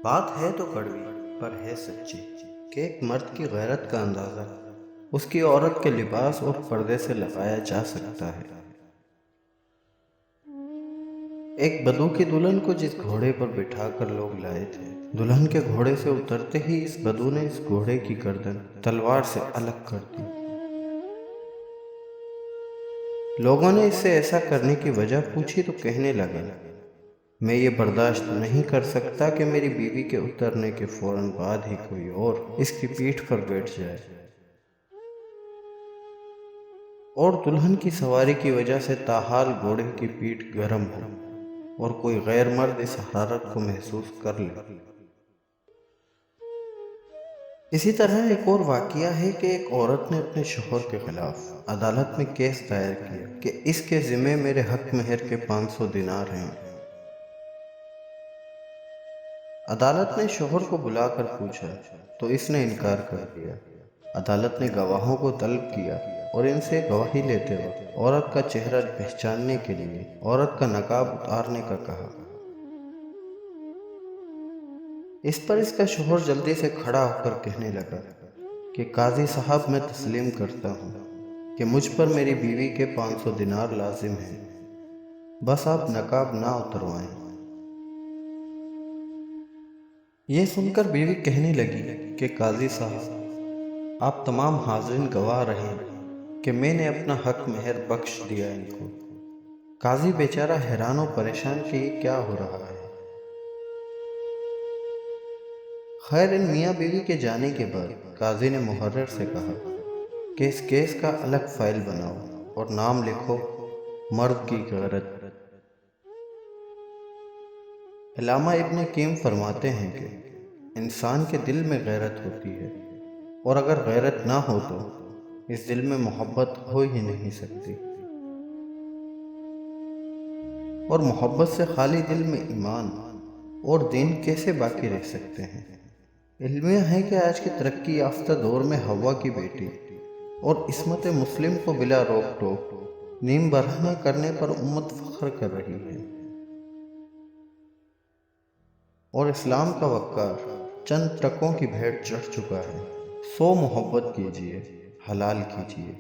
بات ہے تو کڑوی پر ہے سچی کہ ایک مرد کی غیرت کا اندازہ اس کی عورت کے لباس اور پردے سے لگایا جا سکتا ہے۔ ایک بدو کی دلہن کو جس گھوڑے پر بٹھا کر لوگ لائے تھے، دلہن کے گھوڑے سے اترتے ہی اس بدو نے اس گھوڑے کی گردن تلوار سے الگ کر دی۔ لوگوں نے اس سے ایسا کرنے کی وجہ پوچھی تو کہنے لگا، میں یہ برداشت نہیں کر سکتا کہ میری بیوی کے اترنے کے فوراً بعد ہی کوئی اور اس کی پیٹھ پر بیٹھ جائے، اور دلہن کی سواری کی وجہ سے تاحال گھوڑے کی پیٹھ گرم ہو اور کوئی غیر مرد اس حرارت کو محسوس کر لے۔ اسی طرح ایک اور واقعہ ہے کہ ایک عورت نے اپنے شوہر کے خلاف عدالت میں کیس دائر کیا کہ اس کے ذمے میرے حق مہر کے 500 دینار ہیں۔ عدالت نے شوہر کو بلا کر پوچھا تو اس نے انکار کر دیا۔ عدالت نے گواہوں کو طلب کیا اور ان سے گواہی لیتے وقت عورت کا چہرہ پہچاننے کے لیے عورت کا نقاب اتارنے کا کہا۔ اس پر اس کا شوہر جلدی سے کھڑا ہو کر کہنے لگا کہ قاضی صاحب، میں تسلیم کرتا ہوں کہ مجھ پر میری بیوی کے 500 دینار لازم ہیں، بس آپ نقاب نہ اتروائیں۔ یہ سن کر بیوی کہنے لگی کہ قاضی صاحب، آپ تمام حاضرین گواہ رہے ہیں کہ میں نے اپنا حق مہر بخش دیا ان کو۔ قاضی بیچارہ حیران و پریشان کہ یہ کیا ہو رہا ہے۔ خیر، ان میاں بیوی کے جانے کے بعد قاضی نے محرر سے کہا کہ اس کیس کا الگ فائل بناؤ اور نام لکھو مرد کی غیرت۔ علامہ ابن قیم فرماتے ہیں کہ انسان کے دل میں غیرت ہوتی ہے، اور اگر غیرت نہ ہو تو اس دل میں محبت ہو ہی نہیں سکتی، اور محبت سے خالی دل میں ایمان اور دین کیسے باقی رہ سکتے ہیں۔ علمیہ ہے کہ آج کے ترقی یافتہ دور میں حوا کی بیٹی اور عصمت مسلم کو بلا روک ٹوک نیم برہنہ کرنے پر امت فخر کر رہی ہے، اور اسلام کا وقار چند ٹکوں کی بھیڑ چڑھ چکا ہے۔ سو محبت کیجیے، حلال کیجیے۔